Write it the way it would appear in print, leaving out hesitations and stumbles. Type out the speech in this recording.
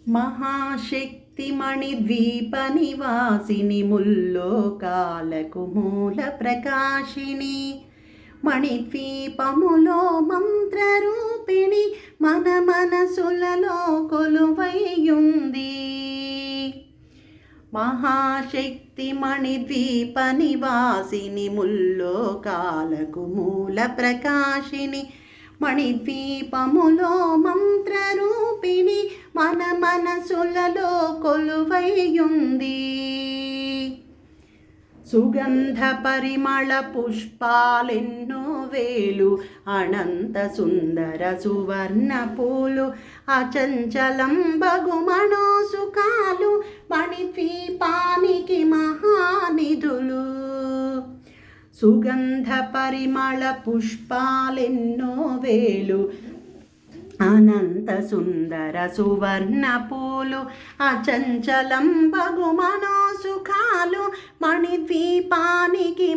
మహాశక్తి మణిద్వీప నివాసిని ముల్లోకాలకు మూల ప్రకాశిని మణిద్వీపములో మంత్రరూపిణి మన మనసులలో కొలువైయుంది. మహాశక్తి మణిద్వీప నివాసిని ముల్లోకాలకు మూల ప్రకాశిని మణిద్వీపములో మంత్రరూపిణి మన మనసులలో కొలువైయుంది. సుగంధ పరిమళ పుష్పాలెన్నో వేలు అనంత సుందర సువర్ణ పూలు అచంచలం బగు మనోసుఖాలు మణిద్వీపానికి మహానిధులు. సుగంధ పరిమళ పుష్పాలెన్నో వేలు అనంత సుందర సువర్ణ పూలు అచంచలం బగు మనోసుఖాలు మణిద్వీపానికి